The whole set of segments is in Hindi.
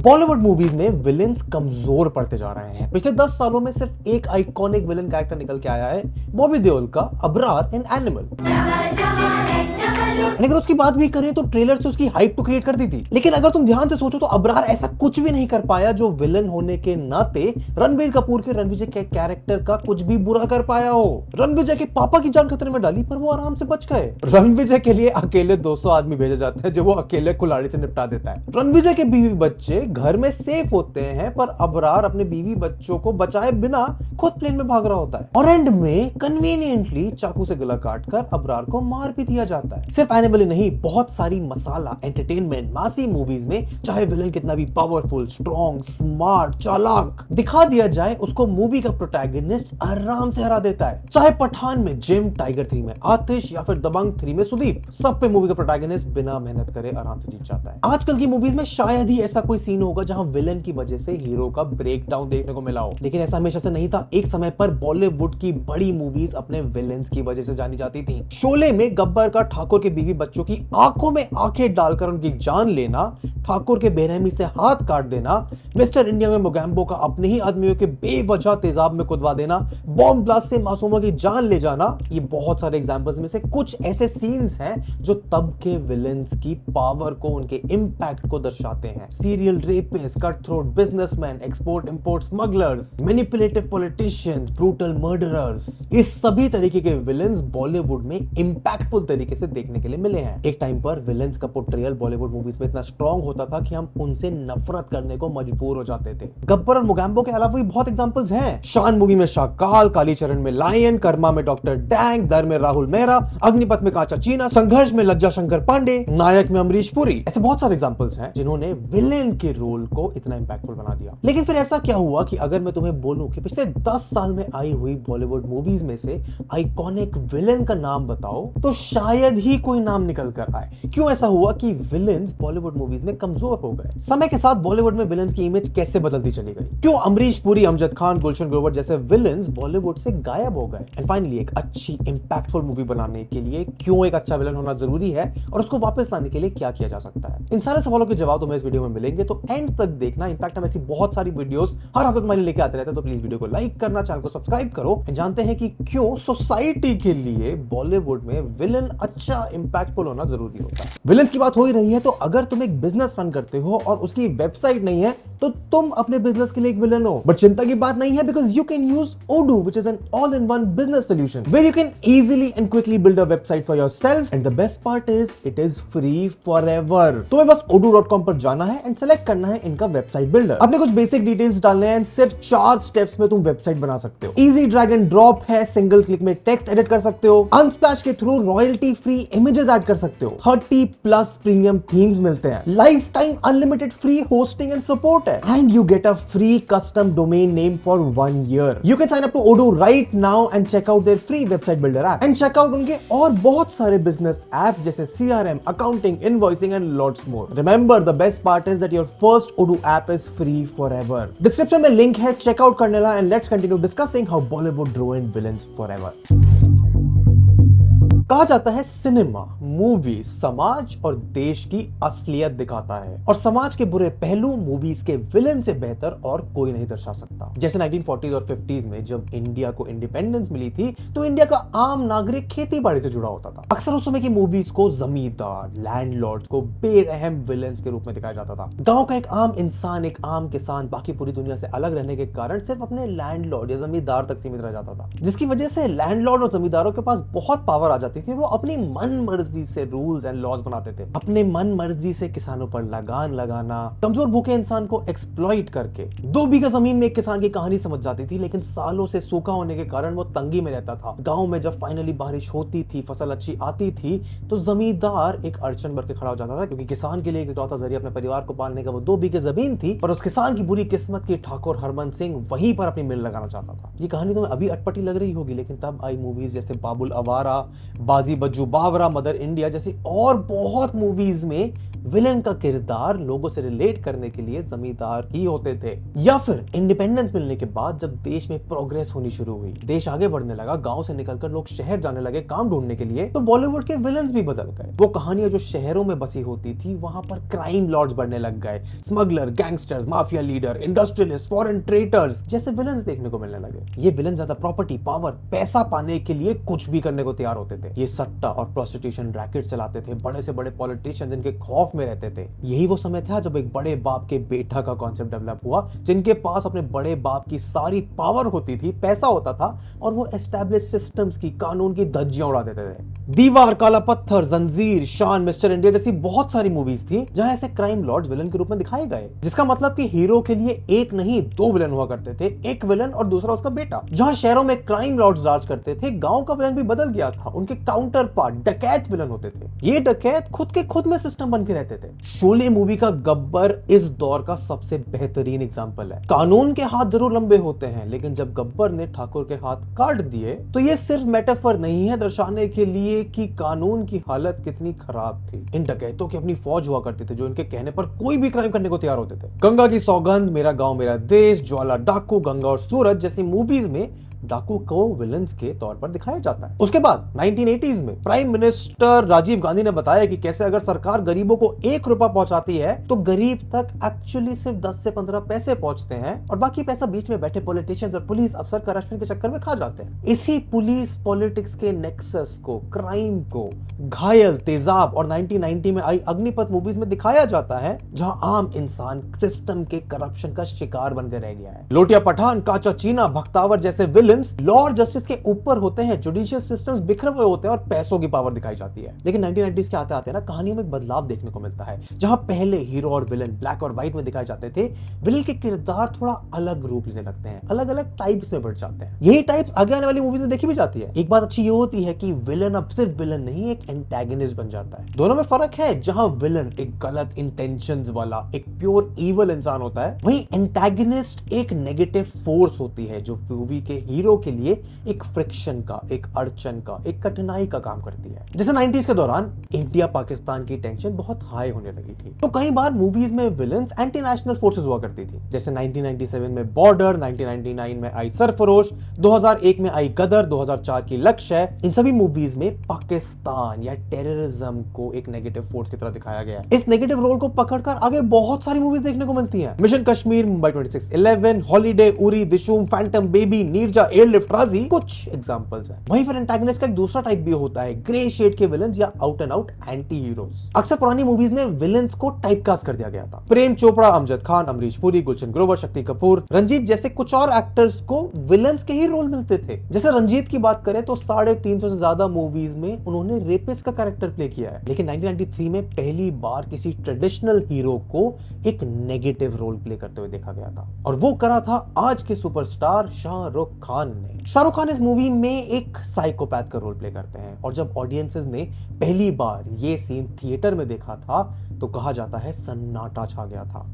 बॉलीवुड मूवीज में विलेन्स कमजोर पड़ते जा रहे हैं। पिछले 10 सालों में सिर्फ एक आइकॉनिक विलेन कैरेक्टर निकल के आया है, बॉबी देओल का अबरार इन एनिमल। अगर उसकी बात भी करें तो ट्रेलर से उसकी हाइप तो क्रिएट कर दी थी, लेकिन अगर तुम ध्यान से सोचो तो अबरार ऐसा कुछ भी नहीं कर पाया जो विलन होने के नाते रणबीर कपूर के रणविजय के कैरेक्टर का कुछ भी बुरा कर पाया हो। रणविजय के पापा की जान खतरे में डाली पर वो आराम से बच गए। रणविजय के लिए अकेले 200 आदमी भेजे जाते हैं जो वो अकेले कुल्हाड़ी से निपटा देता है। रणविजय के बीवी बच्चे घर में सेफ होते हैं पर अबरार अपने बीवी बच्चों को बचाए बिना खुद प्लेन में भाग रहा होता है और एंड में कन्वीनियंटली चाकू से गला काटकर अबरार को मार भी दिया जाता है। सिर्फ एनिमल ही नहीं, बहुत सारी मसाला एंटरटेनमेंट मासी मूवीज में चाहे विलन कितना भी पावरफुल, स्ट्रॉन्ग, स्मार्ट, चालाक दिखा दिया जाए, उसको मूवी का प्रोटैगनिस्ट आराम से हरा देता है। चाहे पठान में जिम, टाइगर 3 में आतिश या फिर दबंग 3 में सुदीप, सब पे मूवी का प्रोटैगनिस्ट बिना मेहनत करे आराम से जीत जाता है। आजकल की मूवीज में शायद ही ऐसा कोई सीन होगा जहां विलन की वजह से हीरो का ब्रेक डाउन देखने को मिला हो, लेकिन ऐसा हमेशा से नहीं था। एक समय पर बॉलीवुड की बड़ी मूवीज अपने विलेंस की वजह से जानी जाती थी। शोले में गब्बर का ठाकुर के बीवी बच्चों की आंखों में आंखें डालकर उनकी जान लेना, ठाकुर के बेरहमी से हाथ काट देना, मिस्टर इंडिया में मोगैम्बो का अपने ही आदमियों के बेवजह तेजाब में कुदवा देना, बॉम्ब ब्लास्ट से मासूमों की जान ले जाना, ये बहुत सारे एग्जांपल्स में से कुछ ऐसे सीन्स हैं जो तब के विलेंस की पावर को, उनके इंपैक्ट को दर्शाते हैं। Serial rapist, cut throat businessman, export import smugglers, manipulative politicians, brutal murderers, इस सभी तरीके के विलेंस बॉलीवुड में इंपैक्टफुल तरीके से देखने के लिए मिले हैं। एक टाइम पर विलेंस का पोर्ट्रेयल बॉलीवुड मूवीज में इतना स्ट्रॉन्ग होता था कि हम उनसे नफरत करने को मजबूर हो जाते थे। गब्बर और मोगैम्बो के अलावा भी बहुत एग्जांपल्स हैं। शान मूवी में शाकाल, कालीचरण में लायन, कर्मा में डॉक्टर डैंग, दर में राहुल मेहरा, अग्निपथ में कांचा चीना, संघर्ष में लज्जा शंकर पांडे, नायक में अमरीश पुरी, ऐसे बहुत सारे एग्जांपल्स हैं जिन्होंने विलेन के रोल को इतना इंपैक्टफुल बना दिया। लेकिन फिर ऐसा क्या हुआ कि अगर मैं तुम्हें बोलूं कि पिछले 10 साल में आई हुई बॉलीवुड मूवीज में से आइकॉनिक विलेन का नाम बताओ तो शायद ही कोई नाम निकल कर आए। क्यों ऐसा हुआ कि विलेन्स बॉलीवुड मूवीज में कमजोर हो गए? समय के साथ बॉलीवुड में विलेन्स की इमेज कैसे बदलती चली गई? क्यों अमरीश पुरी, अमजद खान, गुलशन ग्रोवर जैसे विलेन्स बॉलीवुड से गायब हो गए? एंड फाइनली एक अच्छी इंपैक्टफुल मूवी बनाने के लिए क्यों एक अच्छा विलेन होना जरूरी है और उसको वापस लाने के लिए क्या किया जा सकता है? इन सारे सवालों के जवाब तुम्हें इस वीडियो में मिलेंगे, तो एंड तक देखना। इनफैक्ट हम ऐसी बहुत सारी वीडियोस हर हफ्ते तुम्हारे लेके आते रहते हैं, तो प्लीज वीडियो को लाइक करना, चैनल को सब्सक्राइब करो। जानते हैं कि क्यों सोसाइटी के लिए बॉलीवुड में विलेन अच्छा इंपैक्टफुल होना जरूरी होता है। विलेंस की बात हो ही रही है तो अगर तुम एक बिजनेस रन करते हो और उसकी वेबसाइट नहीं है तो तुम अपने बिजनेस के लिए एक विलेन हो। बट चिंता की बात नहीं है, because you can use Odoo, which is an all-in-one business solution where you can easily and quickly build a website for yourself, and the best part is it is free forever. तुम्हें बस odoo.com पर जाना है एंड सेलेक्ट करना है इनका वेबसाइट बिल्डर। अपने कुछ बेसिक डिटेल्स डालने हैं, सिर्फ 4 स्टेप्स में तुम वेबसाइट बना सकते हो। इजी ड्रैग एंड ड्रॉप है, सिंगल क्लिक में टेक्स्ट एडिट कर सकते हो, अनस्प्लैश के through royalty free images add कर सकते हो, 30+ प्रीमियम थीम्स मिलते हैं, life time unlimited free hosting and support है, and you get a free custom domain name for 1 year. You can sign up to Odoo right now and check out their free website builder app and check out उनके और बहुत सारे business apps जैसे CRM, accounting, invoicing and lots more. Remember, the best part is that your first Odoo app is free forever. Description में link है, check out करने ला and let's continue discussing how Bollywood ruined villains forever. कहा जाता है सिनेमा, मूवी समाज और देश की असलियत दिखाता है और समाज के बुरे पहलू मूवीज के विलेन से बेहतर और कोई नहीं दर्शा सकता। जैसे 1940s और 50s में जब इंडिया को इंडिपेंडेंस मिली थी तो इंडिया का आम नागरिक खेती बाड़ी से जुड़ा होता था। अक्सर उस समय की मूवीज को जमींदार, लैंडलॉर्ड्स को बेरहम विलेन्स के रूप में दिखाया जाता था। गांव का एक आम इंसान, एक आम किसान बाकी पूरी दुनिया से अलग रहने के कारण सिर्फ अपने लैंडलॉर्ड या जमींदार तक सीमित रह जाता था, जिसकी वजह से लैंडलॉर्ड और जमींदारों के पास बहुत पावर आ जाती थी। वो अपनी मन मर्जी से रूल्स एंड लॉज बनाते थे, अपने मन मर्जी से किसानों पर लगान लगाना, कमजोर भूखे इंसान को एक्सप्लॉइट करके। 2 बीघा जमीन में एक किसान की कहानी समझ जाती थी, लेकिन सालों से सूखा होने के कारण वो तंगी में रहता था। गांव में जब फाइनली बारिश होती थी, फसल अच्छी आती थी, तो जमींदार एक अड़चन भर के खड़ा हो जाता था, क्योंकि किसान के लिए इकलौता जरिया अपने परिवार को पालने का वो 2 बीघे जमीन थी। पर उस किसान की बुरी किस्मत की ठाकुर हरमन सिंह वहीं पर अपनी मिल लगाना चाहता था। ये कहानी तुम्हें अभी अटपटी लग रही होगी, लेकिन तब आई मूवीज जैसे बाबुल आवारा, बाजी बज्जू बावरा, मदर इंडिया जैसी और बहुत मूवीज में विलन का किरदार लोगों से रिलेट करने के लिए जमींदार ही होते थे। या फिर इंडिपेंडेंस मिलने के बाद जब देश में प्रोग्रेस होनी शुरू हुई, देश आगे बढ़ने लगा, गांव से निकलकर लोग शहर जाने लगे काम ढूंढने के लिए, तो बॉलीवुड के विलन्स भी बदल गए। वो कहानियां जो शहरों में बसी होती थी वहां पर क्राइम लॉर्ड्स बनने लग गए। Smuggler, gangsters, mafia leader, industrialist, foreign traders जैसे विलन्स देखने को मिलने लगे। ये विलन ज्यादा प्रॉपर्टी, पावर, पैसा पाने के लिए कुछ भी करने को तैयार होते थे। ये सट्टा और प्रोस्टिट्यूशन रैकेट चलाते थे, बड़े से बड़े पॉलिटिशियंस इनके खौफ में रहते थे। यही वो समय था जब एक बड़े बाप के बेटा का कॉन्सेप्ट डेवलप हुआ, जिनके पास अपने बड़े बाप की सारी पावर होती थी, पैसा होता था और वो एस्टैब्लिश सिस्टम्स की, कानून की धज्जियां उड़ा देते थे। दीवार, काला पत्थर, जंजीर, शान, मिस्टर इंडिया जैसी बहुत सारी मूवीज थी जहां ऐसे क्राइम लॉर्ड्स विलन के रूप में दिखाए गए, जिसका मतलब कि हीरो के लिए एक नहीं दो विलन हुआ करते थे, एक विलन और दूसरा उसका बेटा। जहां शहरों में क्राइम लॉर्ड्स राज करते थे, गांव का विलन भी बदल गया था। उनके काउंटर पार्ट डकैत विलन होते थे। ये डकैत खुद के खुद में सिस्टम बन के रहते थे। शोले मूवी का गब्बर इस दौर का सबसे बेहतरीन एग्जांपल है। कानून के हाथ जरूर लंबे होते हैं, लेकिन जब गब्बर ने ठाकुर के हाथ काट दिए तो ये सिर्फ मेटाफर नहीं है दर्शाने के लिए कि कानून की हालत कितनी खराब थी। इन डकैतों की अपनी फौज हुआ करती थी जो इनके कहने पर कोई भी क्राइम करने को तैयार होते थे। गंगा की सौगंध, मेरा गांव मेरा देश, ज्वाला डाकू, गंगा और सूरज जैसी मूवीज में डाकू को विलन्स के तौर पर दिखाया जाता है। उसके बाद 1980s में प्राइम मिनिस्टर राजीव गांधी ने बताया कि कैसे अगर सरकार गरीबों को 1 रुपया पहुंचाती है तो गरीब तक एक्चुअली सिर्फ 10 से 15 पैसे पहुंचते हैं और बाकी पैसा बीच में बैठे पॉलिटिशियंस और पुलिस अफसर करप्शन के चक्कर में खा जाते हैं। इसी पुलिस पॉलिटिक्स के नेक्सस को, क्राइम को, घायल, तेजाब और 1990 में आई अग्निपथ मूवीज में दिखाया जाता है, जहां आम इंसान सिस्टम के करप्शन का शिकार बनकर रह गया है। लोटिया पठान, काचा चीना, भक्तावर जैसे विलन लॉ और जस्टिस के ऊपर होते हैं, जुडिशियल सिस्टम्स बिखरे हुए होते हैं और पैसों की पावर दिखाई जाती है। लेकिन 1990s के आते आते ना कहानियों में एक बदलाव देखने को मिलता है। जहां पहले हीरो और विलन ब्लैक और व्हाइट में दिखाए जाते थे, विलन के किरदार थोड़ा अलग रूप लेने लगते हैं, अलग अलग टाइप्स में बढ़ जाते हैं। यही टाइप्स आगे आने वाली मूवीज में देखी भी जाती है। एक बात अच्छी ये होती है कि विलन अब सिर्फ विलन नहीं, एक एंटेगनिस्ट बन जाता है। दोनों में फर्क है। जहां विलन एक गलत इंटेंशंस वाला, एक प्योर इविल इंसान होता है, वहीं एंटेगनिस्ट एक नेगेटिव फोर्स होती है जो मूवी के हीरो के लिए एक फ्रिक्शन का, एक अड़चन का, एक कठिनाई का काम करती है। जैसे 90s के दौरान इंडिया पाकिस्तान की टेंशन बहुत हाई होने लगी थी, तो कई बार मूवीज में विलन्स एंटी नेशनल फोर्सेस हुआ करती थी। जैसे 1997 में बॉर्डर, 1999 में आई सरफरोश, 2001 में आई गदर, 2004 की लक्ष्य। इन सभी मूवीज में पाकिस्तान या टेररिज्म को एक नेगेटिव फोर्स की तरह दिखाया गया है। इस नेगेटिव रोल को पकड़कर आगे बहुत सारी मूवीज देखने को मिलती हैं। Mission Kashmir, Mumbai 26/11, Holiday, Uri, Dishoom, Phantom Baby, Neerja, Airlift, Raazi कुछ एग्जांपल्स हैं। वहीं फिर एंटागनिस्ट का एक दूसरा टाइप भी होता है, ग्रे शेड के विलन्स या out and out anti heroes. अक्सर पुरानी मूवीज में विलन्स को टाइपकास्ट कर दिया गया था। प्रेम चोपड़ा, अमजद खान, अमरीश पुरी, गुलशन ग्रोवर, शक्ति कपूर, रंजीत जैसे कुछ और एक्टर्स को विलन्स के ही रोल मिलते थे। जैसे रंजीत की बात करें तो 350 से ज्यादा मूवीज में उन्होंने रेपिस्ट का कैरेक्टर प्ले किया है। लेकिन 1993 में पहली बार किसी ट्रेडिशनल हीरो को एक नेगेटिव रोल प्ले करते हुए देखा गया था, और वो करा था आज के सुपरस्टार शाहरुख खान ने। शाहरुख खान इस मूवी में एक साइकोपैथ का रोल प्ले करते हैं, और जब ऑडियंसेस ने पहली बार ये सीन थिएटर में देखा था तो कहा जाता है सन्नाटा छा गया था।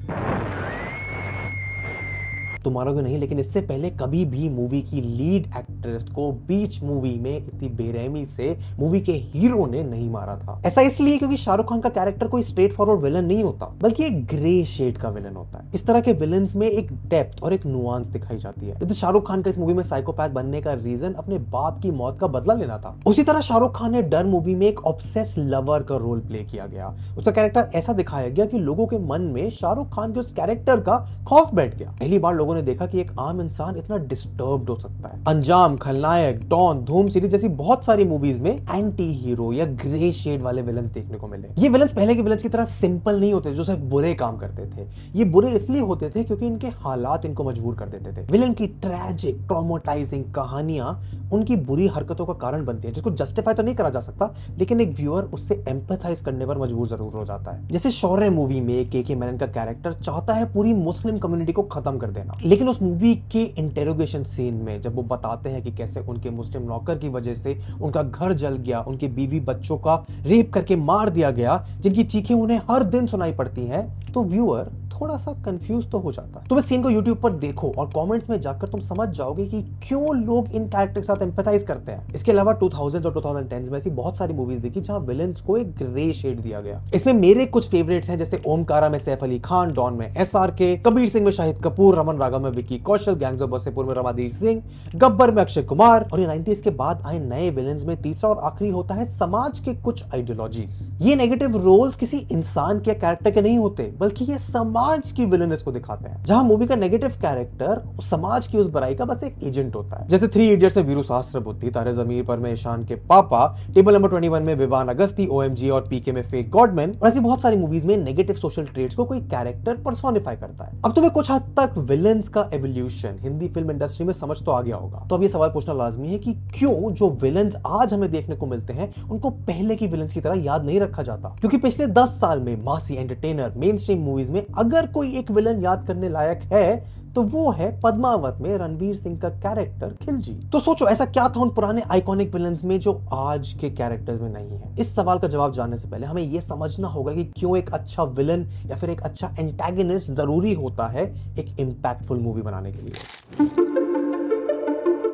तुम मानोगे नहीं, लेकिन इससे पहले कभी भी मूवी की लीड एक्ट्रेस को बीच मूवी में इतनी बेरहमी से मूवी के हीरो ने नहीं मारा था। ऐसा इसलिए क्योंकि शाहरुख खान का कैरेक्टर कोई स्ट्रेट फॉरवर्ड विलन नहीं होता, बल्कि एक ग्रे शेड का विलन होता है। इस तरह के विलन्स में एक डेप्थ और एक नुआंस दिखाई जाती है। जैसे शाहरुख खान का इस मूवी में साइकोपैथ बनने का रीजन अपने बाप की मौत का बदला लेना था, उसी तरह शाहरुख खान ने डर मूवी में एक ऑब्सेस लवर का रोल प्ले किया गया। उसका कैरेक्टर ऐसा दिखाया गया कि लोगों के मन में शाहरुख खान के उस कैरेक्टर का खौफ बैठ गया। पहली बार लोगों ने देखा कि एक आम इंसान इतना डिस्टर्ब्ड हो सकता है। अंजाम, खलनायक, डॉन, धूम सीरीज जैसी बहुत सारी मूवीज में एंटी हीरो या ग्रे शेड वाले विलन्स देखने को मिले। ये विलन्स पहले के विलन्स की तरह सिंपल नहीं होते जो सिर्फ बुरे काम करते थे। ये बुरे इसलिए होते थे क्योंकि इनके हालात इनको मजबूर कर देते थे। विलन की ट्रैजिक, ट्रॉमेटाइजिंग कहानियां उनकी बुरी हरकतों का कारण बनती है, जिसको जस्टिफाई तो नहीं करा जा सकता, लेकिन एक व्यूअर उससे एम्पैथाइज करने पर मजबूर जरूर हो जाता है। जैसे शौर्य मूवी में के मेनन का कैरेक्टर चाहता है पूरी मुस्लिम कम्युनिटी को खत्म कर देना, लेकिन उस मूवी के इंटेरोगेशन सीन में जब वो बताते हैं कि कैसे उनके मुस्लिम नौकर की वजह से उनका घर जल गया, उनके बीवी बच्चों का रेप करके मार दिया गया, जिनकी चीखें उन्हें हर दिन सुनाई पड़ती हैं, तो व्यूअर थोड़ा सा कंफ्यूज तो हो जाता है। तुम इस सीन को यूट्यूब पर देखो और कमेंट्स में जाकर तुम समझ जाओगे कि क्यों लोग इन कैरेक्टर के साथ एम्पैथाइज करते हैं। इसके अलावा 2000 और 2010s में ऐसी बहुत सारी मूवीज देखी जहां विलेंस को एक ग्रे शेड दिया गया। इसमें मेरे कुछ फेवरेट्स हैं, जैसे ओमकारा में सैफ अली खान, डॉन में SRK, कबीर सिंह में शाहिद कपूर, रमन राघव में विकी कौशल, गैंग्स ऑफ वासेपुर में रमाधीर सिंह, गब्बर में अक्षय कुमार, और ये 90s के बाद आए नए विलेंस में तीसरा और आखिरी होता है समाज के कुछ आइडियोलॉजीज। ये नेगेटिव रोल्स किसी इंसान के कैरेक्टर के नहीं होते, बल्कि ये समाज की विलेनेस को दिखाते हैं, जहां मूवी का नेगेटिव कैरेक्टर समाज की उस बुराई का बस एक एजेंट होता है। जैसे 3 इडियट्स में वीरू सहस्त्रबुद्धि, तारे जमीन पर में ईशान के पापा, टेबल नंबर 21 में विवान अगस्ती, OMG और PK में फेक गॉडमैन, और ऐसी बहुत सारी मूवीज में नेगेटिव सोशल ट्रेट्स को कोई कैरेक्टर पर्सोनिफाई करता है। अब तुम्हें कुछ हद तक विलेंस का एवोल्यूशन हिंदी फिल्म इंडस्ट्री में समझ तो आ गया होगा। तो अब ये सवाल पूछना लाजमी है कि क्यों जो विलेंस आज हमें देखने को मिलते हैं उनको पहले की विलेंस की तरह याद नहीं रखा जाता। क्योंकि पिछले 10 साल में मासी, एंटरटेनर, मेन स्ट्रीम मूवीज में अगर कोई एक विलन याद करने लायक है तो वो है पद्मावत में रणवीर सिंह का कैरेक्टर खिलजी। तो सोचो ऐसा क्या था उन पुराने आइकॉनिक विलन्स में जो आज के कैरेक्टर्स में नहीं है। इस सवाल का जवाब जानने से पहले हमें यह समझना होगा कि क्यों एक अच्छा विलन या फिर एक अच्छा एंटागनिस्ट जरूरी होता है एक इंपैक्टफुल मूवी बनाने के लिए।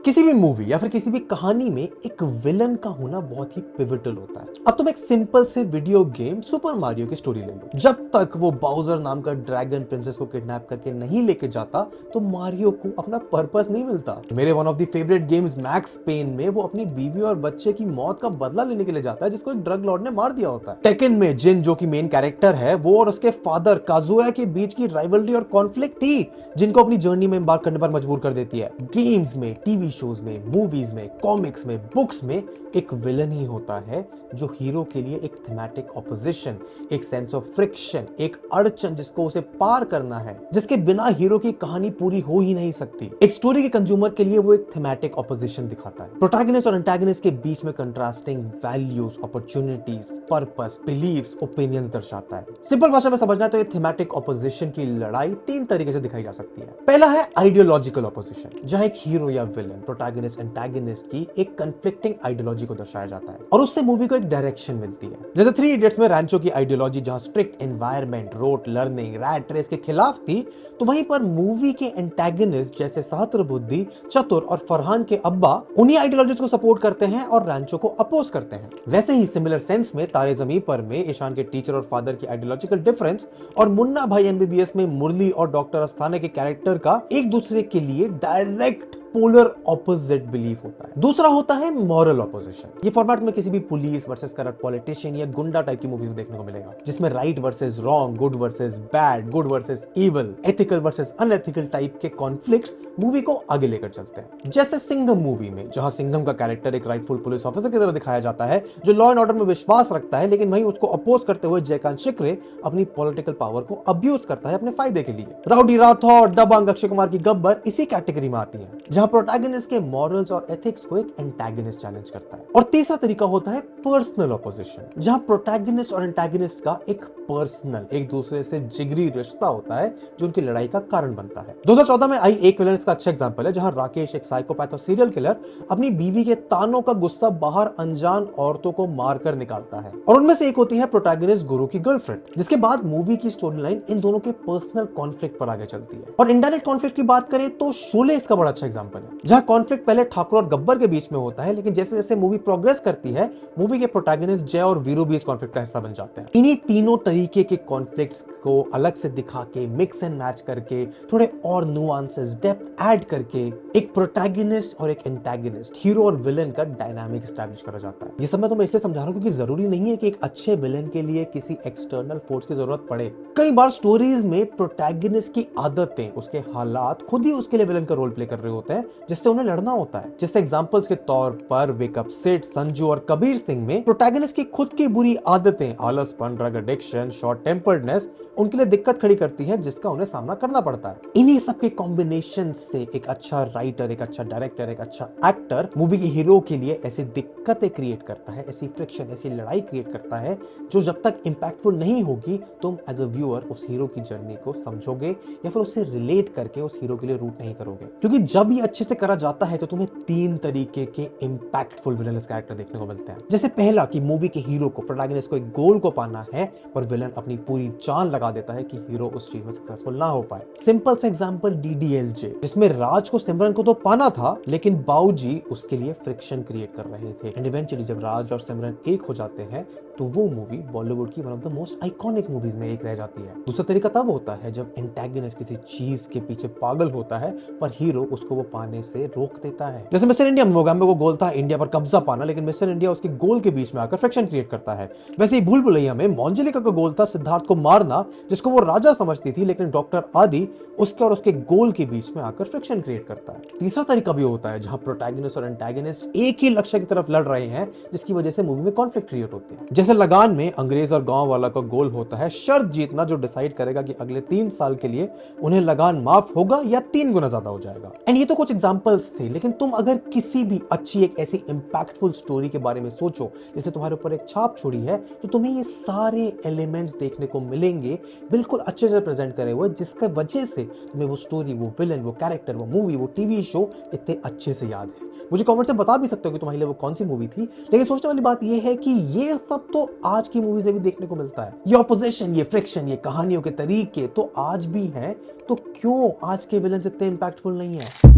किसी भी मूवी या फिर किसी भी कहानी में एक विलन का होना बहुत ही पिवटल होता है। अब तुम एक सिंपल से वीडियो गेम सुपर मारियो की स्टोरी ले लो। जब तक वो बाउजर नाम का ड्रैगन प्रिंसेस को किडनैप करके नहीं लेके जाता तो मारियो को अपना पर्पस नहीं मिलता। मेरे one of the favourite games Max Payne में वो अपनी बीवी और बच्चे की मौत का बदला लेने के लिए जाता है जिसको एक ड्रग लॉर्ड ने मार दिया होता है। टेकन में जिन जो कि मेन कैरेक्टर है वो और उसके फादर काजुया के बीच की राइवलरी और कॉन्फ्लिक्ट थी जिनको अपनी जर्नी में एम्बार्क करने पर मजबूर कर देती है। गेम्स में, टीवी शोज में, मूवीज में, कॉमिक्स में, बुक्स में एक विलन ही होता है जो हीरो के लिए एक थीमेटिक ऑपोजिशन, एक सेंस ऑफ फ्रिक्शन, एक अड़चन जिसको उसे पार करना है, जिसके बिना हीरो की कहानी पूरी हो ही नहीं सकती। एक स्टोरी के कंज्यूमर के लिए वो एक थीमेटिक ऑपोजिशन दिखाता है। प्रोटैगनिस्ट और एंटागनिस्ट के बीच में contrasting values, opportunities, purpose, believes, opinions दर्शाता है। सिंपल भाषा में समझना तो ये थीमेटिक ऑपोजिशन की लड़ाई 3 तरीके से दिखाई जा सकती है। पहला है आइडियोलॉजिकल ऑपोजिशन, जहां एक हीरो या विलन, प्रोटैगनिस्ट, एंटागनिस्ट की एक कंफ्लिक्टिंग आइडियोलॉजी को दर्शाया जाता है और उससे मूवी को एक डायरेक्शन मिलती है। जैसे 3 इडियट्स में रैंचो की आइडियोलॉजी जहां strict environment, rote learning, rat race के खिलाफ थी, तो वहीं पर मूवी के एंटागनिस्ट जैसे सहस्त्रबुद्धि, चतुर और फरहान के अब्बा उन्हीं आइडियोलॉजीज को सपोर्ट करते हैं और रैंचो को अपोज करते हैं। वैसे ही सिमिलर सेंस में तारे ज़मीं पर में ईशान के टीचर और फादर की आइडियोलॉजिकल डिफरेंस और मुन्ना भाई MBBS में मुरली और डॉक्टर अस्थाना के कैरेक्टर का एक दूसरे के लिए डायरेक्ट पोलर ऑपोजिट बिलीफ होता है। दूसरा होता है मॉरल ऑपोजिशन। ये फॉर्मेट में किसी भी पुलिस वर्सेस करप्ट पॉलिटिशियन या गुंडा टाइप की मूवीज में देखने को मिलेगा, जिसमें right versus wrong, good versus bad, good versus evil, ethical versus unethical type के कॉन्फ्लिक्ट्स मूवी को आगे लेकर चलते हैं। जैसे सिंघम मूवी में जहां सिंघम का कैरेक्टर एक राइटफुल पुलिस ऑफिसर की तरह दिखाया जाता है जो लॉ एंड ऑर्डर में विश्वास रखता है, लेकिन वहीं उसको अपोज करते हुए जयकांत शिकरे अपनी पॉलिटिकल पावर को अब्यूज करता है अपने फायदे के लिए। राउडी राठौर, दबंग, अक्षय कुमार की गब्बर इसी कैटेगरी में आती है, जहां प्रोटैगनिस्ट के मॉरल्स और एथिक्स को एक एंटागनिस्ट चैलेंज करता है। और तीसरा तरीका होता है पर्सनल ऑपोजिशन, जहां प्रोटैगनिस्ट और एंटागनिस्ट का एक पर्सनल, एक दूसरे से जिगरी रिश्ता होता है जो उनकी लड़ाई का कारण बनता है। 2014 में आई एक विलन का अच्छा एग्जांपल है, जहां राकेश, एक साइकोपैथ और सीरियल किलर, अपनी बीवी के तानों का गुस्सा बाहर अनजान औरतों को मारकर निकालता है, और उनमें से एक होती है प्रोटैगनिस्ट गुरु की गर्लफ्रेंड। जिसके बाद मूवी की स्टोरी लाइन इन दोनों के पर्सनल कॉन्फ्लिक्ट पर आगे चलती है। और इनडायरेक्ट कॉन्फ्लिक्ट की बात करें तो शोले इसका बड़ा अच्छा एग्जांपल है, जहां कॉन्फ्लिक्ट पहले ठाकुर और गब्बर के बीच में होता है, लेकिन जैसे जैसे मूवी प्रोग्रेस करती है मूवी के प्रोटैगनिस्ट जय और वीरू भी इस कॉन्फ्लिक्ट का हिस्सा बन जाते हैं। इन्हीं तीनों तरीके के कॉन्फ्लिक्ट्स को अलग से दिखा के, मिक्स एंड मैच करके, थोड़े और नुआंसेस, डेप्थ ऐड करके एक प्रोटैगनिस्ट और एक एंटागनिस्ट, हीरो और विलेन का डायनामिक एस्टैब्लिश करा जाता है। ये सब मैं तुम्हें इसलिए समझा रहा हूं क्योंकि जरूरी नहीं है कि एक अच्छे विलेन के लिए किसी एक्सटर्नल फोर्स की जरूरत पड़े। कई बार स्टोरीज में प्रोटैगनिस्ट की आदतें, उसके हालात खुद ही उसके लिए विलेन का रोल प्ले कर रहे होते हैं, जिससे उन्हें लड़ना होता है। जैसे एग्जांपल्स के तौर पर वेकअप सिड, संजू और कबीर सिंह में प्रोटैगनिस्ट की खुद की बुरी आदतें, आलसपन, ड्रग एडिक्शन, शॉर्ट टेम्पर्डनेस उनके लिए दिक्कत खड़ी करती है, जिसका उन्हें सामना करना पड़ता है। इन्हीं सब के कॉम्बिनेशन से एक अच्छा राइटर, एक अच्छा डायरेक्टर, एक अच्छा एक्टर मूवी के हीरो के लिए ऐसी दिक्कतें क्रिएट करता है, ऐसी फ्रिक्शन, ऐसी लड़ाई क्रिएट करता है जो जब तक इंपैक्टफुल नहीं होगी तुम एज अ व्यूअर उस हीरो की जर्नी को समझोगे या फिर उससे रिलेट करके उस हीरो के लिए रूट नहीं करोगे। क्योंकि जब ये अच्छे से करा जाता है तो तुम्हें 3 तरीके के इंपैक्टफुल विलेनस कैरेक्टर देखने को मिलते हैं। जैसे पहला कि मूवी के हीरो को, प्रोटैगनिस्ट को एक गोल को पाना है, पर विलन अपनी पूरी जान लगा देता है कि हीरो उस चीज में सक्सेसफुल ना हो पाए। सिंपल सा एग्जांपल DDLJ, जिसमें राज को सिमरन को तो पाना था, लेकिन बाऊजी उसके लिए फ्रिक्शन क्रिएट कर रहे थे। एंड इवेंचुअली जब राज और सिमरन एक हो जाते हैं तो वो मूवी बॉलीवुड की one of the most iconic movies में एक रह जाती है। दूसरा तरीका तब होता है जब एंटागनिस्ट किसी चीज के पीछे पागल होता है, पर हीरो उसको वो पाने से रोक देता है। जैसे मिस्टर इंडिया में मोगैम्बो को गोल था इंडिया पर कब्जा पाना, लेकिन मिस्टर इंडिया उसके गोल के बीच में आकर फ्रिक्शन क्रिएट करता है। वैसे ही भूल भुलैया में मोंजेलिका का गोल था सिद्धार्थ को मारना, जिसको वो राजा समझती थी, लेकिन डॉक्टर आदि उसके और उसके गोल के बीच में आकर फ्रिक्शन क्रिएट करता है। तीसरा तरीका भी होता है जहां प्रोटैगनिस्ट और एंटागनिस्ट एक ही लक्ष्य की तरफ लड़ रहे हैं, जिसकी वजह से मूवी में कॉन्फ्लिक्ट क्रिएट होते हैं। जैसे लगान में अंग्रेज और गांव वाला का गोल होता है शर्त जीतना, जो डिसाइड करेगा कि अगले 3 साल के लिए उन्हें लगान माफ होगा या 3 गुना ज्यादा हो जाएगा। एंड ये तो कुछ एग्जांपल्स थे, लेकिन तुम अगर किसी भी अच्छी एक ऐसी इंपैक्टफुल स्टोरी के बारे में सोचो जिसने तुम्हारे ऊपर एक छाप छोड़ी है, तो तुम्हें ये सारे एलिमेंट्स देखने को मिलेंगे बिल्कुल अच्छे से प्रेजेंट करे हुए, जिसका वजह से तुम्हें वो स्टोरी, वो विलन, वो कैरेक्टर, वो मूवी, वो टीवी शो इतने अच्छे से याद है। मुझे कमेंट से बता भी सकते हो कि तुम्हारे लिए वो कौन सी मूवी थी, लेकिन सोचने वाली बात ये है कि ये सब तो आज की मूवीज में भी देखने को मिलता है। ये ऑपोजिशन, ये फ्रिक्शन, ये कहानियों के तरीके तो आज भी हैं, तो क्यों आज के विलन इतने इंपैक्टफुल नहीं है?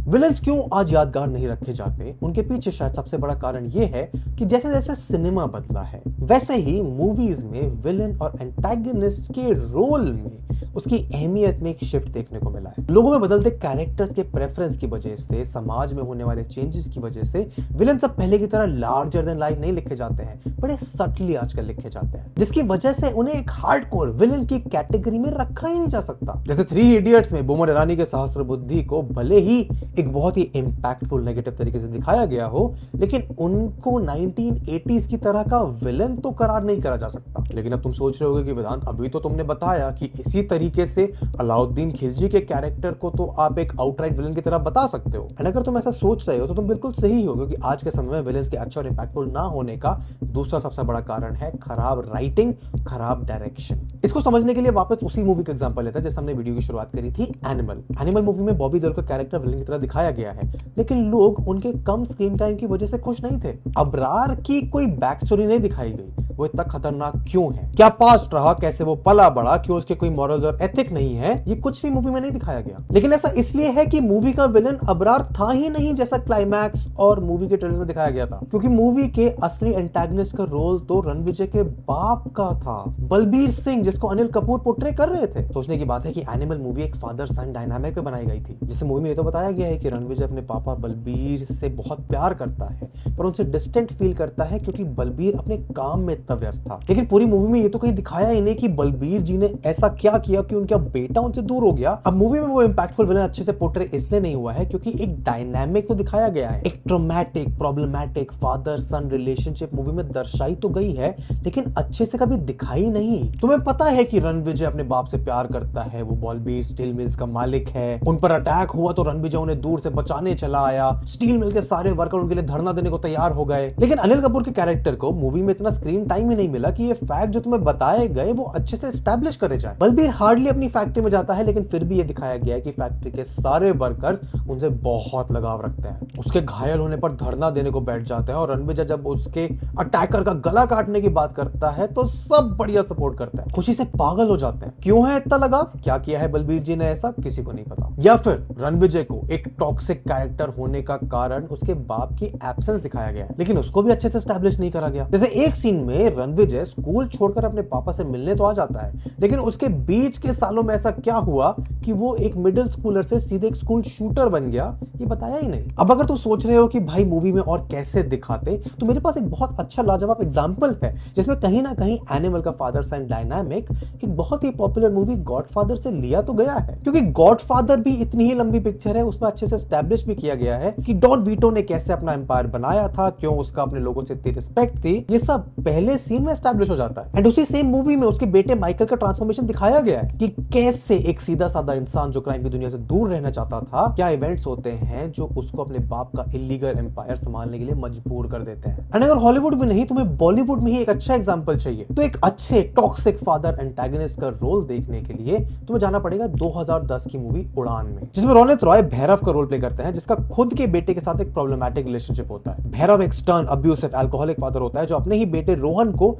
विलन्स क्यों आज यादगार नहीं रखे जाते? उनके पीछे शायद सबसे बड़ा कारण यह है कि जैसे जैसे सिनेमा बदला है, वैसे ही मूवीज में विलन और एंटागनिस्ट के रोल में उसकी अहमियत में एक शिफ्ट देखने को मिला है। लोगों में बदलते कैरेक्टर्स के प्रेफरेंस की वजह से, समाज में होने वाले चेंजेस की वजह से विलन सब पहले की तरह लार्जर देन लाइफ नहीं लिखे जाते हैं, बड़े सटली आजकल लिखे जाते हैं, जिसकी वजह से उन्हें एक हार्डकोर विलन की कैटेगरी में रखा ही नहीं जा सकता। जैसे 3 इडियट्स में बोमन ईरानी के सहस्त्र बुद्धि को भले ही एक बहुत ही इंपैक्टफुल नेगेटिव तरीके से दिखाया गया हो, लेकिन उनको 1980s की तरह का विलन तो करार नहीं करा जा सकता। लेकिन अब तुम सोच रहे होगे कि वेदांत, अभी तो तुमने बताया कि इसी तरीके से अलाउद्दीन खिलजी के कैरेक्टर को तो आप एक आउटराइट विलन की तरह बता सकते हो। एंड अगर तुम ऐसा सोच रहे हो तो तुम बिल्कुल सही हो, क्योंकि आज के समय में विलन्स के अच्छे और इंपैक्टफुल ना होने का दूसरा सबसे बड़ा कारण है खराब राइटिंग, खराब डायरेक्शन। इसको समझने के लिए वापस उसी मूवी का एग्जांपल लेते हैं जिससे हमने वीडियो की शुरुआत करी थी, एनिमल मूवी में बॉबी देओल का कैरेक्टर विलन की तरह दिखाया गया है, लेकिन लोग उनके कम स्क्रीन टाइम की वजह से खुश नहीं थे। अबरार की कोई बैक स्टोरी नहीं दिखाई गई, वो इतना खतरनाक क्यों है, क्या पास्ट रहा, कैसे वो पला बड़ा, क्यों उसके कोई मॉरल्स और एथिक नहीं है, ये कुछ भी मूवी में नहीं दिखाया गया। लेकिन ऐसा इसलिए है कि मूवी का विलन अबरार था ही नहीं, जैसा क्लाइमैक्स और मूवी के ट्रेलर में दिखाया गया था, क्योंकि मूवी के असली एंटागनिस्ट का रोल तो रणविजय के बाप का था, बलबीर सिंह, जिसको अनिल कपूर पोर्ट्रे कर रहे थे। सोचने की बात है कि एनिमल मूवी एक फादर सन डायनामिक पे बनाई गई थी, जिसे मूवी में ये तो बताया गया है कि रणविजय अपने पापा बलबीर से बहुत प्यार करता है, पर उनसे डिस्टेंट फील करता है क्योंकि बलबीर अपने काम में इतना व्यस्त था। लेकिन पूरी मूवी में ये तो कहीं दिखाया ही नहीं कि बलबीर जी ने ऐसा क्या किया कि उनका बेटा उनसे दूर हो गया। अब मूवी में वो इंपैक्टफुल विलन अच्छे से पोर्ट्रे इसलिए नहीं हुआ है क्योंकि एक डायनामिक तो दिखाया गया है, एक ट्रॉमेटिक, प्रॉब्लमैटिक फादर सन रिलेशनशिप मूवी में दर्शाई तो गई है, लेकिन अच्छे से कभी दिखाई नहीं। तुम्हें पता है कि रणविजय अपने बाप से प्यार करता है, वो बॉलबीर स्टील मिल्स का मालिक है, उन पर अटैक हुआ तो रणविजय उन्हें दूर से बचाने चला आया, स्टील मिल के सारे वर्कर उनके लिए धरना देने को तैयार हो गए। लेकिन अनिल कपूर के कैरेक्टर को मूवी में इतना स्क्रीन टाइम ही नहीं मिला कि ये फैक्ट जो तुम्हें बताए गए वो अच्छे से एस्टैब्लिश करे जाए। बलबीर हार्डली अपनी फैक्ट्री में जाता है, लेकिन फिर भी ये दिखाया गया है कि फैक्ट्री के सारे वर्कर्स उनसे बहुत लगाव रखते हैं। उसके घायल होने पर धरना देने को बैठ जाते हैं, और रणविजय जब उसके अटैकर का गला काटने की बात करता है तो सब बढ़िया सपोर्ट करते हैं, खुशी से पागल हो जाते हैं। क्यों है इतना लगाव? क्या किया है बलबीर जी ने ऐसा, किसी को नहीं पता। या फिर रणविजय को एक टॉक्सिक कैरेक्टर होने का कारण उसके बाप की एब्सेंस दिखाया गया है, लेकिन उसको भी अच्छे से एस्टैब्लिश नहीं करा गया। जैसे एक सीन में रणविजय स्कूल छोड़कर अपने पापा से मिलने तो आ जाता है, लेकिन उसके बीच के सालों में ऐसा क्या हुआ कि वो एक मिडिल स्कूलर से सीधे एक स्कूल शूटर बन गया, ये बताया ही नहीं। अब अगर तुम सोच रहे हो कि भाई मूवी में और कैसे दिखाते, तो मेरे पास एक बहुत अच्छा लाजवाब एग्जांपल है जिसमें कहीं ना कहीं एनिमल का फादर सन डायनामिक एक बहुत ही पॉपुलर मूवी गॉडफादर से लिया तो गया है, क्योंकि गॉडफादर भी इतनी ही लंबी पिक्चर है, उसमें अच्छे अच्छे से एस्टैब्लिश भी किया गया है कि डॉन वीटो ने कैसे अपना एम्पायर बनाया था, क्यों उसका अपने लोगों से इतनी रिस्पेक्ट थी, ये सब पहले सीन में एस्टैब्लिश हो जाता है। एंड उसी सेम मूवी में उसके बेटे माइकल का ट्रांसफॉर्मेशन दिखाया गया है कि कैसे एक सीधा साधा इंसान जो क्राइम की दुनिया से दूर रहना चाहता था, क्या इवेंट्स होते हैं जो उसको अपने बाप का इलीगल एम्पायर संभालने के लिए मजबूर कर देते हैं। एंड अगर हॉलीवुड में नहीं, तुम्हें बॉलीवुड में ही एक अच्छा एग्जांपल चाहिए, तो एक अच्छे टॉक्सिक फादर एंटागनिस्ट का रोल देखने के लिए तुम्हें जाना पड़ेगा 2010 की मूवी उड़ान में, जिसमें रोनित रॉय भैरव का रोल प्ले करते हैं, जिसका खुद के बेटे के साथ एक प्रॉब्लमैटिक रिलेशनशिप होता है। भैरव एक स्टर्न, अब्यूसिव, अल्कोहलिक फादर होता है जो अपने ही बेटे रोहन को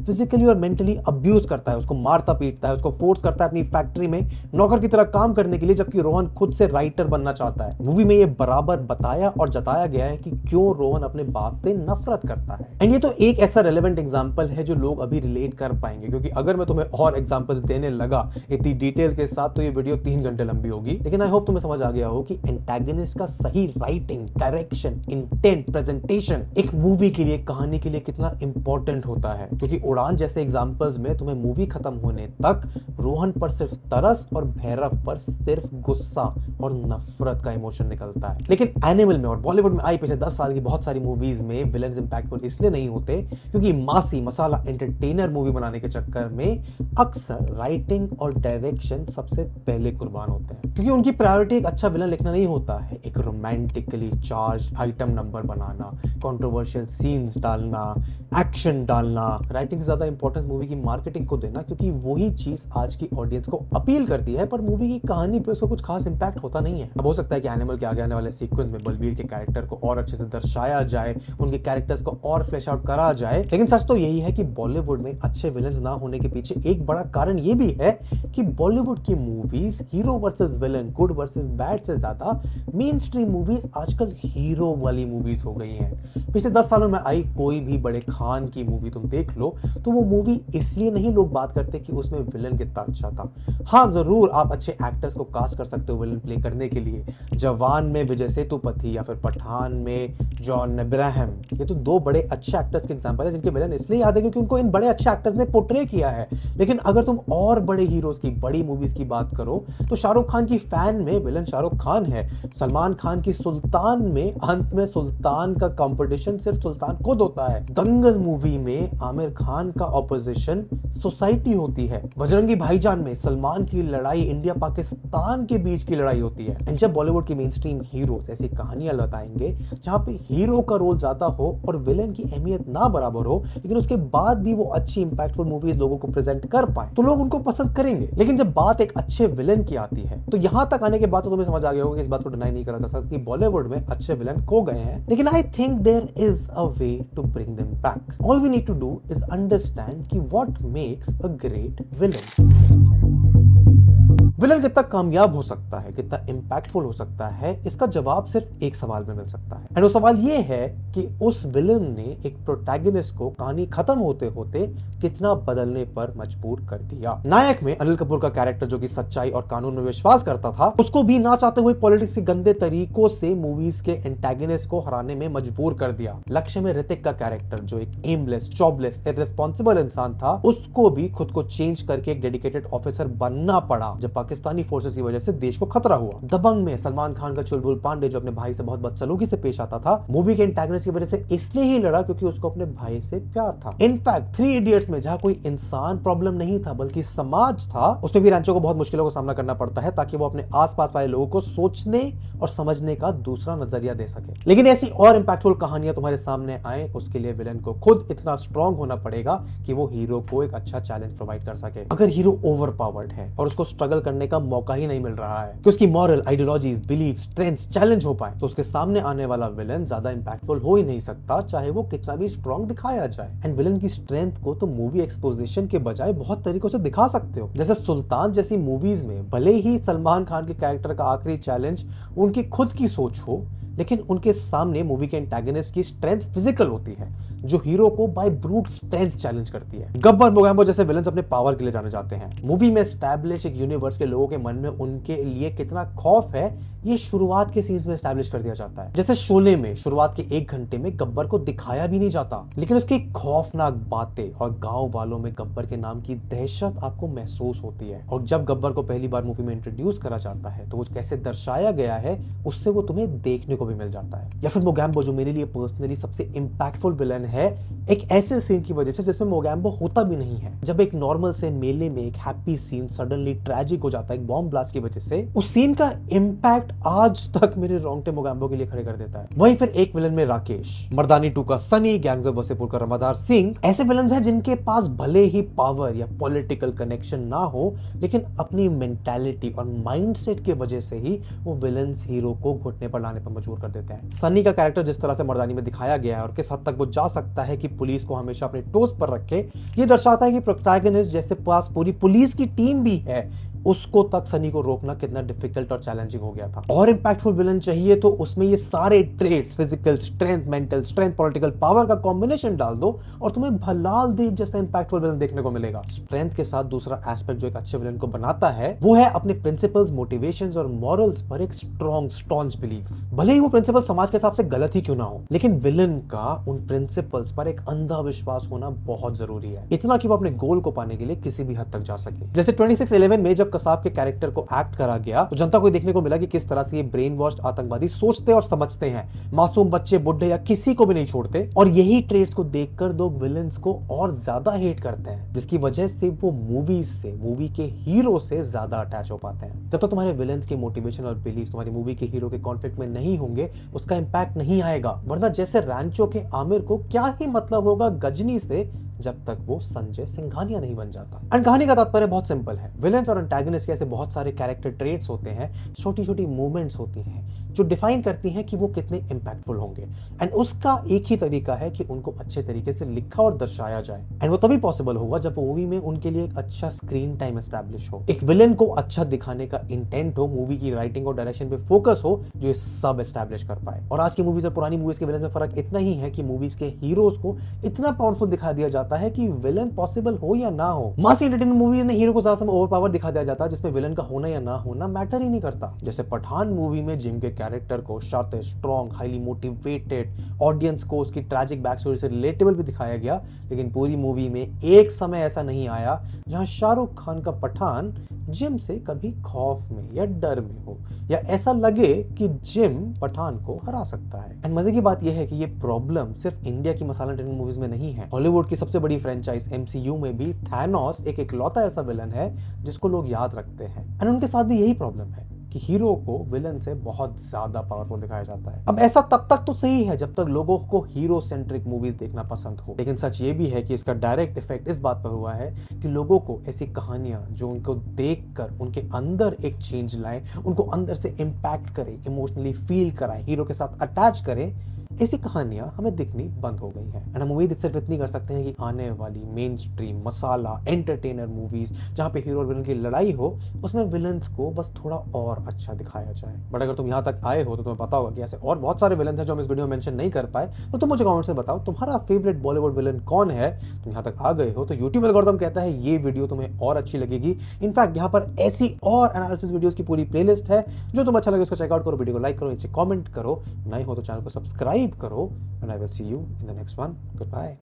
फिजिकली और मेंटली अब्यूज करता है, उसको मारता पीटता है, उसको फोर्स करता है अपनी फैक्ट्री में नौकर की तरह काम करने के लिए, जबकि रोहन खुद से राइटर बनना चाहता है। मूवी में ये बराबर बताया और जताया गया है कि क्यों रोहन अपने बाप से नफरत करता है। एंड ये तो एक ऐसा रेलेवेंट एग्जांपल है जो लोग अभी रिलेट कर पाएंगे, क्योंकि अगर मैं तुम्हें और एग्जांपल्स देने लगा इतनी डिटेल के साथ तो ये वीडियो 3 घंटे लंबी होगी। लेकिन आई होप तुम्हें समझ आ गया हो कि एंटागनिस्ट का सही राइटिंग, डायरेक्शन, इंटेंट, प्रेजेंटेशन एक मूवी के लिए, कहानी के लिए कितना इंपॉर्टेंट होता है। क्योंकि उड़ान जैसे एग्जांपल्स में तुम्हें मूवी खत्म होने तक रोहन पर सिर्फ तरस और भैरव पर सिर्फ गुस्सा और नफरत का इमोशन निकलता है। लेकिन एनिमल में और बॉलीवुड में आई पिछले 10 साल की बहुत सारी मूवीज में विलेन्स इंपैक्टफुल इसलिए नहीं होते क्योंकि मासी मसाला एंटरटेनर मूवी बनाने के चक्कर में अक्सर राइटिंग और डायरेक्शन सबसे पहले कुर्बान होते हैं, क्योंकि उनकी प्रायोरिटी एक अच्छा विलन लिखना नहीं होता है, एक रोमांटिकली चार्ज आइटम नंबर बनाना, कंट्रोवर्शियल सीन्स डालना, एक्शन डालना। राइटिंग से ज्यादा इंपॉर्टेंस मूवी की मार्केटिंग को देना, क्योंकि वही चीज आज की ऑडियंस को अपील करती है, पर मूवी की कहानी पे उसको कुछ खास इंपैक्ट होता नहीं है। अब हो सकता है कि एनिमल के आगे आने वाले सीक्वेंस में बलबीर के कैरेक्टर को और अच्छे से दर्शाया जाए, उनके कैरेक्टर्स को और फ्लैश आउट करा जाए, लेकिन सच तो यही है कि बॉलीवुड में अच्छे विलन्स ना होने के पीछे एक बड़ा कारण ये भी है कि बॉलीवुड की movies hero versus villain, good versus bad से ज्यादा मेन स्ट्रीम मूवीज आजकल हीरो वाली मूवीज हो गई हैं। पिछले 10 सालों में आई कोई भी बड़े खान की मूवी तुम देख लो तो वो मूवी इसलिए नहीं लोग बात करते कि उसमें विलन कितना अच्छा था। हाँ, जरूर आप अच्छे एक्टर्स को कास्ट कर सकते हो विलन प्ले करने के लिए। जवान में विजय सेतुपति या फिर पठान में जॉन अब्राहम, ये तो 2 बड़े अच्छे एक्टर्स के एग्जांपल है जिनके विलन इसलिए याद है क्योंकि उनको इन बड़े अच्छे एक्टर्स ने पोर्ट्रे किया है। लेकिन अगर तुम और बड़े हीरोज की, बड़ी मूवीज की बात करो तो शाहरुख खान की फैन में विलन शाहरुख खान है। सलमान खान की सुल्तान में अंत में सुल्तान का कंपटीशन सिर्फ सुल्तान खुद होता है। दंगल मूवी में आमिर खान का ऑपोजिशन सोसाइटी होती है। बजरंगी भाईजान में सलमान की लड़ाई इंडिया पाकिस्तान के बीच की लड़ाई होती है। एंड जब बॉलीवुड की मेन स्ट्रीम हीरोज ऐसी कहानियां बताएंगे जहां पे हीरो का रोल ज्यादा हो और विलन की अहमियत ना बराबर हो, लेकिन उसके बाद भी वो अच्छी इंपैक्टफुल मूवीज लोगों को प्रेजेंट कर पाए, तो लोग उनको पसंद करेंगे। लेकिन जब बात एक अच्छे विलन की आती है तो यहां तक आने के बाद तो तुम्हें समझ आ गया होगा कि इस बात को डिनाई नहीं करा जा सकता कि बॉलीवुड में अच्छे विलन खो गए हैं। लेकिन I think there is a way to bring them back. All we need to do is understand कि what makes a great villain. Villain कितना कामयाब हो सकता है, कितना इंपैक्टफुल हो सकता है, इसका जवाब सिर्फ एक सवाल में मिल सकता है। एंड वो सवाल ये है कि उस विलन ने एक प्रोटैगनिस्ट को कहानी खत्म होते होते कितना बदलने पर मजबूर कर दिया। नायक में अनिल कपूर का कैरेक्टर जो कि सच्चाई और कानून में विश्वास करता था, उसको भी ना चाहते हुए पॉलिटिक्स के गंदे तरीकों से मूवीज के एंटागनिस्ट को हराने में मजबूर कर दिया। लक्ष्य में ऋतिक का कैरेक्टर जो एक एमलेस, जॉबलेस, इररिस्पॉन्सिबल इंसान था, उसको भी खुद को चेंज करके एक डेडिकेटेड ऑफिसर बनना पड़ा जब पाकिस्तानी फोर्सेस की वजह से देश को खतरा हुआ। दबंग में सलमान खान का चुलबुल पांडे जो अपने भाई से बहुत बदसलूकी से पेश आता था, मूवी के एंटागनिस्ट की वजह से इसलिए ही लड़ा क्योंकि उसको अपने भाई से प्यार था। इनफैक्ट 3 इडियट्स में जहां कोई इंसान प्रॉब्लम नहीं था बल्कि समाज था, उसमें भी रैंचो को बहुत मुश्किलों का सामना करना पड़ता है ताकि वो अपने आसपास वाले लोगों को सोचने और समझने का दूसरा नजरिया दे सके। लेकिन ऐसी और इंपैक्टफुल कहानियां तुम्हारे सामने आए, उसके लिए विलन को खुद इतना स्ट्रांग होना पड़ेगा कि वो हीरो को एक अच्छा चैलेंज प्रोवाइड कर सके। अगर हीरो ओवर पावर्ड है और उसको स्ट्रगल करने का मौका ही नहीं मिल रहा है कि उसकी moral, ideologies, belief, strengths challenge हो पाए, तो उसके सामने आने वाला विलन ज्यादा इंपैक्टफुल हो ही नहीं सकता, चाहे वो कितना भी स्ट्रांग दिखाया जाए। एंड विलन की स्ट्रेंथ को तो मूवी एक्सपोजिशन के बजाय बहुत तरीकों से दिखा सकते हो। जैसे सुल्तान जैसी मूवीज में भले ही सलमान खान के कैरेक्टर का आखिरी चैलेंज उनकी खुद की सोच हो, लेकिन उनके सामने मूवी के एंटागनिस्ट की स्ट्रेंथ फिजिकल होती है। जो हीरो को बाय ब्रूट स्ट्रेंथ चैलेंज करती है। गब्बर मोगैम्बो जैसे विलन्स अपने पावर के लिए जाने जाते हैं। मूवी में एस्टैब्लिश एक यूनिवर्स के लोगों के मन में उनके लिए कितना खौफ है ये शुरुआत के सीन्स में एस्टैब्लिश कर दिया जाता है। जैसे शोले में शुरुआत के 1 घंटे में गब्बर को दिखाया भी नहीं जाता, लेकिन उसकी खौफनाक बातें और गांव वालों में गब्बर के नाम की दहशत आपको महसूस होती है। और जब गब्बर को पहली बार मूवी में इंट्रोड्यूस करा जाता है तो वो कैसे दर्शाया गया है उससे वो तुम्हें देखने को भी मिल जाता है। या फिर मोगैम्बो जो मेरे लिए पर्सनली सबसे इंपैक्टफुल विलन है, एक ऐसे सीन की वजह से जिसमें मोगैम्बो होता भी नहीं है। जब एक नॉर्मल से मेले में एक हैप्पी सीन सडनली ट्रेजिक हो जाता है एक बॉम्ब ब्लास्ट की वजह से, उस सीन का इंपैक्ट आज तक मेरे रोंगटे मोगैम्बो के लिए खड़े कर देता है। वहीं फिर एक विलन में राकेश, मर्दानी 2 का सनी, गैंग्स ऑफ वसेपुर का रमादार सिंह, ऐसे विलन हैं जिनके पास भले ही पावर या पॉलिटिकल कनेक्शन ना हो, लेकिन अपनी मेंटालिटी और माइंडसेट की वजह से ही वो विलन्स हीरो को घुटने पर लाने पर मजबूर कर देते हैं। सनी का कैरेक्टर जिस तरह से मर्दानी में दिखाया गया है और किस हद तक वो जा सकता है कि पुलिस को हमेशा अपने टोस पर रखे, ये दर्शाता है कि प्रोटैगनिस्ट जैसे पास पूरी पुलिस की टीम भी है, उसको तक सनी को रोकना कितना डिफिकल्ट और चैलेंजिंग हो गया था। और इंपैक्टफुल विलन चाहिए तो उसमें ये सारे traits, physical strength, mental strength, political power का कॉम्बिनेशन डाल दो और तुम्हें भलाल देव जैसा इंपैक्टफुल विलन देखने को मिलेगा। स्ट्रेंथ के साथ दूसरा एस्पेक्ट जो एक अच्छे विलन को बनाता है वो है अपने प्रिंसिपल्स, मोटिवेशंस और मॉरल्स पर एक स्ट्रॉन्ग स्टॉन्च बिलीफ। भले ही वो प्रिंसिपल समाज के हिसाब से गलत ही क्यों ना हो, लेकिन विलन का उन प्रिंसिपल्स पर एक अंधा विश्वास होना बहुत जरूरी है, इतना कि वो अपने गोल को पाने के लिए किसी भी हद तक जा सके। जैसे 2611 में जब कसाब के कैरेक्टर को एक्ट करा गया तो जनता को देखने को मिला कि किस तरह से ये ब्रेन वॉश्ड आतंकवादी सोचते और समझते हैं, मासूम बच्चे, बुढ़े या किसी को भी नहीं छोड़ते। और यही ट्रेड्स को देखकर लोग विलन्स को और ज्यादा हेट करते हैं, जिसकी वजह से वो मूवीज से, मूवी के हीरो से ज्यादा अटैच हो पाते हैं। जब तक तुम्हारे विलन्स के मोटिवेशन और बिलीफ तुम्हारी मूवी के हीरो के कॉन्फ्लिक्ट में नहीं होंगे, उसका इंपैक्ट नहीं आएगा। वरना जैसे रैंचो के आमिर को क्या ही मतलब होगा गजनी से जब तक वो संजय सिंघानिया नहीं बन जाता। एंड कहानी का तात्पर्य बहुत सिंपल है। विलेंस और एंटागनिस्ट के ऐसे बहुत सारे कैरेक्टर ट्रेट्स होते हैं, छोटी छोटी मूवमेंट्स होती हैं जो डिफाइन करती हैं कि वो कितने इंपैक्टफुल होंगे। एंड उसका एक ही तरीका है कि उनको अच्छे तरीके से लिखा और दर्शाया जाए। एंड वो तभी पॉसिबल होगा जब वो मूवी में उनके लिए एक अच्छा स्क्रीन टाइम एस्टैब्लिश हो, एक विलेन को अच्छा दिखाने का इंटेंट हो, मूवी की राइटिंग और डायरेक्शन पे फोकस हो जो ये सब एस्टैब्लिश कर पाए। और आज की मूवीज और पुरानी मूवीज के विलेन में फर्क इतना ही है कि मूवीज के हीरोज को इतना पावरफुल दिखा दिया जाता है कि विलन पॉसिबल हो या ना हो। मास एंटरटेनमेंट मूवी में हीरो को ज्यादा समय ओवरपावर दिखा दिया जाता है, जिसमें विलन का होना या ना होना मैटर ही नहीं करता। जैसे पठान मूवी में जिम के कैरेक्टर को sharp, strong, highly motivated, audience को उसकी ट्रैजिक बैक स्टोरी से रिलेटेबल भी दिखाया गया, लेकिन पूरी मूवी में एक समय ऐसा नहीं आया जहां शाहरुख खान का पठान जिम से कभी खौफ में या डर में हो, या ऐसा लगे कि जिम पठान को हरा सकता है। एंड मजे की बात यह है कि ये प्रॉब्लम सिर्फ इंडिया की मसाला एंटरटेनमेंट मूवीज में नहीं है। हॉलीवुड की सबसे बड़ी फ्रेंचाइज MCU में भी थैनोस एक इकलौता ऐसा विलन है जिसको लोग याद रखते हैं। एंड उनके साथ भी यही प्रॉब्लम है कि हीरो को विलन से बहुत ज्यादा पावरफुल दिखाया जाता है। अब ऐसा तब तक तो सही है जब तक लोगों को हीरो सेंट्रिक मूवीज देखना पसंद हो, लेकिन सच ये भी है कि इसका डायरेक्ट इफेक्ट इस बात पर हुआ है कि लोगों को ऐसी कहानियां जो उनको देखकर उनके अंदर एक चेंज लाए, उनको अंदर से इंपैक्ट करे, इमोशनली फील कराए, हीरो के साथ अटैच करे, ऐसी कहानियां हमें दिखनी बंद हो गई हैं। एंड हम उम्मीद सिर्फ इतनी कर सकते हैं कि आने वाली मेन स्ट्रीम मसाला एंटरटेनर मूवीज जहां पे हीरो और विलन की लड़ाई हो, उसमें विलन्स को बस थोड़ा और अच्छा दिखाया जाए। बट अगर तुम यहाँ तक आए हो तो तुम्हें पता होगा कि ऐसे और बहुत सारे विलन हैं जो हम इस वीडियो में मेंशन नहीं कर पाए, तो तुम मुझे कमेंट से बताओ तुम्हारा फेवरेट बॉलीवुड विलन कौन है। तुम यहाँ तक आ गए हो तो यूट्यूब एल्गोरिथम कहता है ये वीडियो तुम्हें और अच्छी लगेगी। इनफैक्ट यहाँ पर ऐसी और एनालिसिस वीडियोस की पूरी प्लेलिस्ट है, जो तुम्हें अच्छा लगे उसको चेकआउट करो, वीडियो को लाइक करो, नीचे कमेंट करो, नए हो तो चैनल को सब्सक्राइब करो। And I will see you in the next one. Good bye.